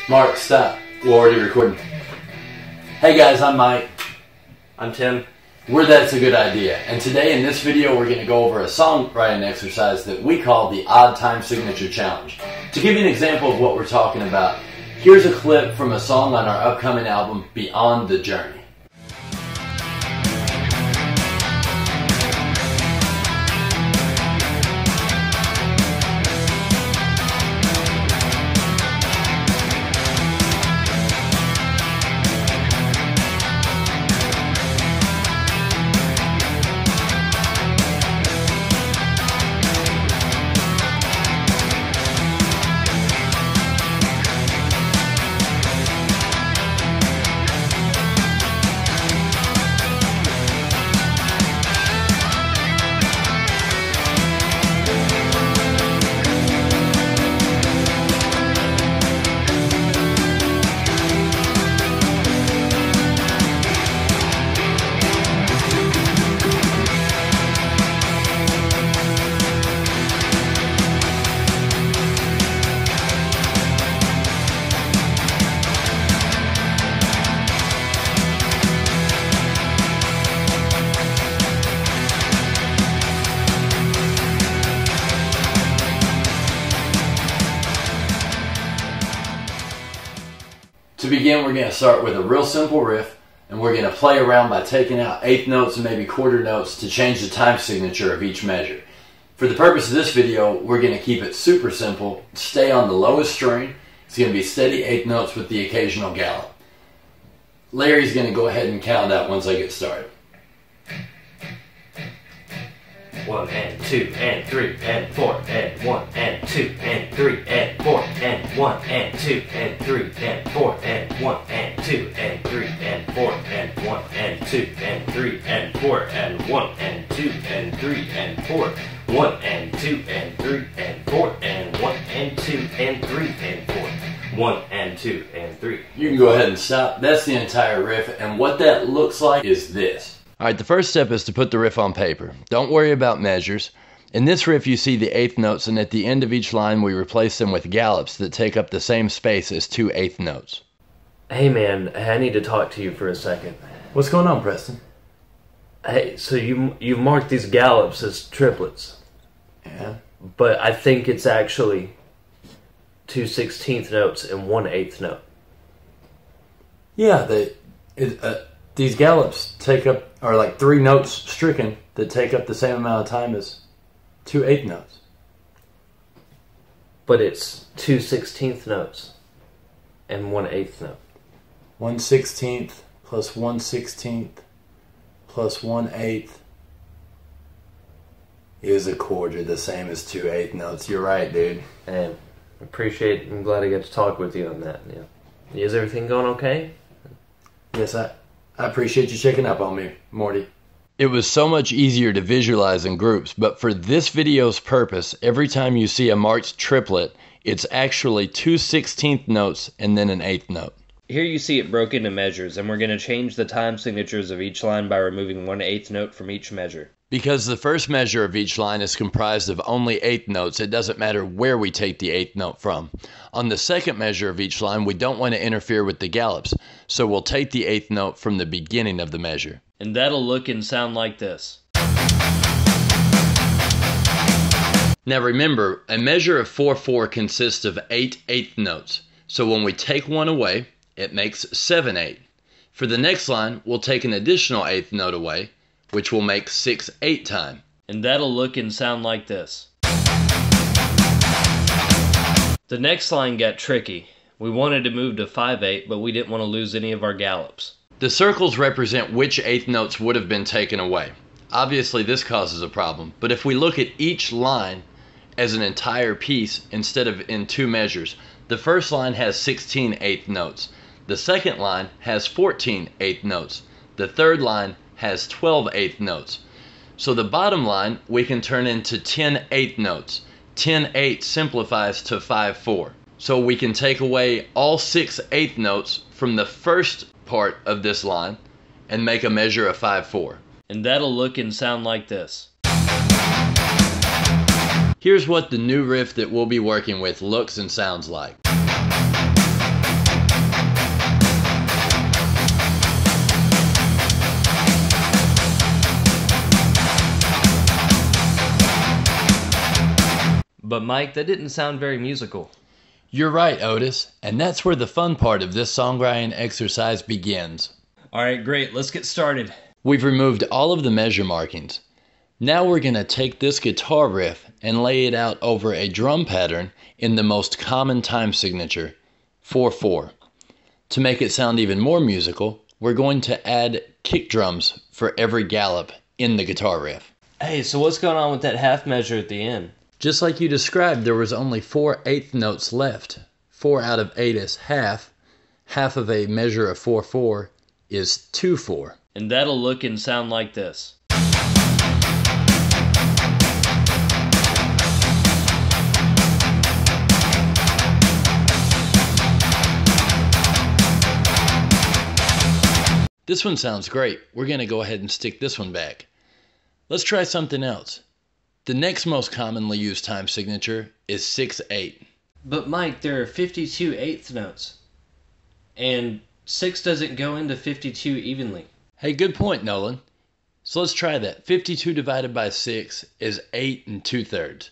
Mark, stop. We're already recording. Hey guys, I'm Mike. I'm Tim. We're That's a Good Idea. And today in this video we're going to go over a songwriting exercise that we call the Odd Time Signature Challenge. To give you an example of what we're talking about, here's a clip from a song on our upcoming album, Beyond the Journey. To begin, we're going to start with a real simple riff, and we're going to play around by taking out eighth notes and maybe quarter notes to change the time signature of each measure. For the purpose of this video, we're going to keep it super simple, stay on the lowest string. It's going to be steady eighth notes with the occasional gallop. Larry's going to go ahead and count out once I get started. 1 and 2 and 3 and 4 and 1 and 2 and 3 and 4 and 1 and 2 and 3 and 4 and 1 and 2 and 3 and 4 and 1 and 2 and 3 and 4 and 1 and 2 and 3 and 4 1 and 2 and 3 and 4 and 1 and 2 and 3 and 4 1 and 2 and 3. You can go ahead and stop. That's the entire riff, and what that looks like is this. Alright, the first step is to put the riff on paper. Don't worry about measures. In this riff you see the eighth notes, and at the end of each line we replace them with gallops that take up the same space as two eighth notes. Hey man, I need to talk to you for a second. What's going on, Preston? Hey, so you've marked these gallops as triplets. Yeah. But I think it's actually 2 16th notes and 1 8th note. Yeah, these gallops are like 3 notes stricken that take up the same amount of time as 2 eighth notes. But it's 2 16th notes and 1 8th note. 1 16th plus 1 16th plus 1 eighth is a quarter, the same as 2 eighth notes. You're right, dude. And I'm glad I get to talk with you on that. Yeah. Is everything going okay? Yes, I appreciate you checking up on me, Morty. It was so much easier to visualize in groups, but for this video's purpose, every time you see a marked triplet, it's actually 2 16th notes and then an eighth note. Here you see it broken into measures, and we're going to change the time signatures of each line by removing 1 8th note from each measure. Because the first measure of each line is comprised of only eighth notes, it doesn't matter where we take the eighth note from. On the second measure of each line, we don't want to interfere with the gallops, so we'll take the eighth note from the beginning of the measure. And that'll look and sound like this. Now remember, a measure of 4/4 consists of 8 eighth notes, so when we take one away, it makes 7 8. For the next line, we'll take an additional eighth note away, which will make 6 8 time. And that'll look and sound like this. The next line got tricky. We wanted to move to 5 8, but we didn't want to lose any of our gallops. The circles represent which eighth notes would have been taken away. Obviously this causes a problem, but if we look at each line as an entire piece instead of in 2 measures, the first line has 16 eighth notes. The second line has 14 eighth notes. The third line has 12 eighth notes. So the bottom line we can turn into 10 eighth notes. 10 8 simplifies to 5/4. So we can take away all 6 eighth notes from the first part of this line and make a measure of 5/4. And that'll look and sound like this. Here's what the new riff that we'll be working with looks and sounds like. But Mike, that didn't sound very musical. You're right, Otis, and that's where the fun part of this songwriting exercise begins. Alright, great, let's get started. We've removed all of the measure markings. Now we're going to take this guitar riff and lay it out over a drum pattern in the most common time signature, 4/4. To make it sound even more musical, we're going to add kick drums for every gallop in the guitar riff. Hey, so what's going on with that half measure at the end? Just like you described, there was only 4 eighth notes left. 4 out of 8 is half. Half of a measure of 4/4 is 2/4. And that'll look and sound like this. This one sounds great. We're going to go ahead and stick this one back. Let's try something else. The next most commonly used time signature is 6/8. But Mike, there are 52 eighth notes. And 6 doesn't go into 52 evenly. Hey, good point, Nolan. So let's try that. 52 divided by 6 is 8 2/3.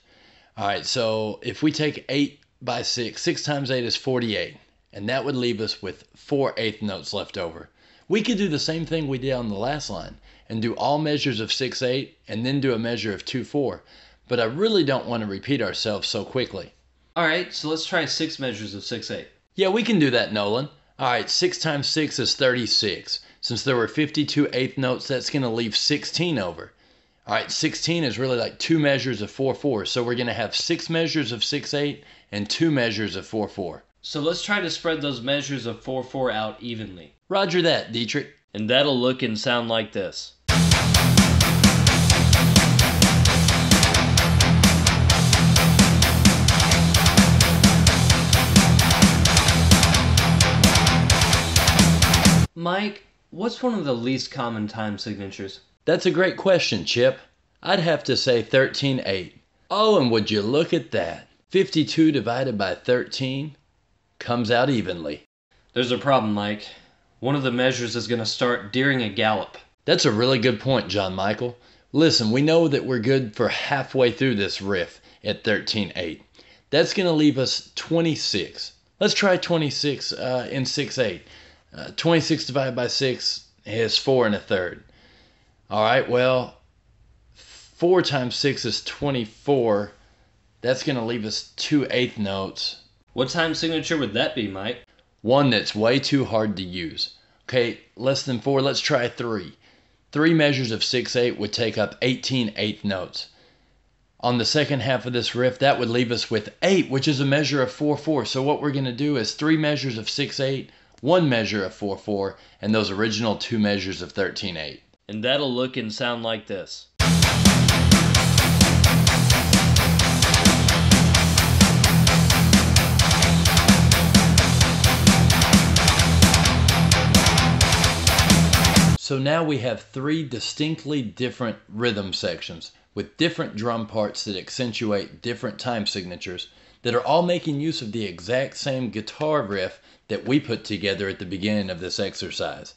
Alright, so if we take 8 by 6, 6 times 8 is 48. And that would leave us with 4 eighth notes left over. We could do the same thing we did on the last line and do all measures of 6/8 and then do a measure of 2/4. But I really don't want to repeat ourselves so quickly. Alright, so let's try 6 measures of 6/8. Yeah, we can do that, Nolan. Alright, 6 times 6 is 36. Since there were 52 eighth notes, that's going to leave 16 over. Alright, 16 is really like 2 measures of 4/4. So we're going to have 6 measures of 6/8 and 2 measures of 4/4. So let's try to spread those measures of 4/4 out evenly. Roger that, Dietrich. And that'll look and sound like this. Mike, what's one of the least common time signatures? That's a great question, Chip. I'd have to say 13/8. Oh, and would you look at that? 52 divided by 13 comes out evenly. There's a problem, Mike. One of the measures is going to start during a gallop. That's a really good point, John Michael. Listen, we know that we're good for halfway through this riff at 13/8. That's going to leave us 26. Let's try 26 in 6/8. 26 divided by 6 is 4 1/3. All right, well, 4 times 6 is 24. That's going to leave us 2 eighth notes. What time signature would that be, Mike? One that's way too hard to use. Okay, less than 4, let's try 3. 3 measures of 6/8 would take up 18 eighth notes. On the second half of this riff, that would leave us with 8, which is a measure of 4/4. So what we're going to do is 3 measures of 6/8, 1 measure of 4/4, and those original 2 measures of 13/8. And that'll look and sound like this. So now we have 3 distinctly different rhythm sections with different drum parts that accentuate different time signatures that are all making use of the exact same guitar riff that we put together at the beginning of this exercise.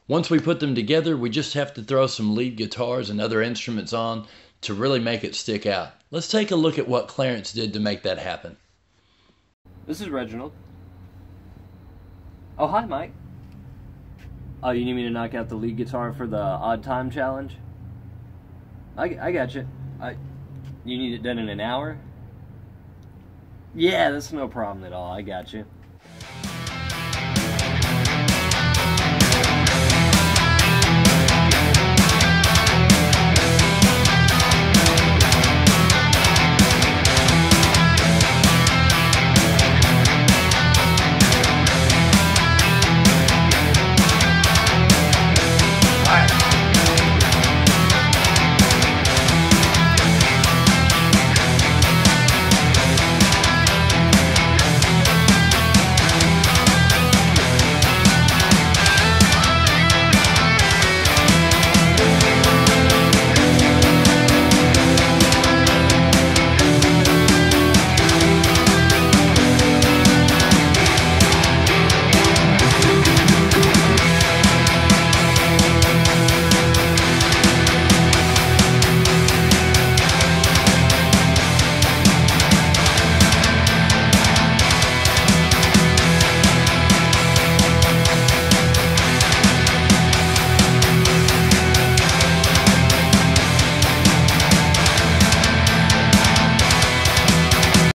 Once we put them together, we just have to throw some lead guitars and other instruments on to really make it stick out. Let's take a look at what Clarence did to make that happen. This is Reginald. Oh, hi, Mike. Oh, you need me to knock out the lead guitar for the odd time challenge? I got you. You need it done in an hour? Yeah, that's no problem at all. I got you.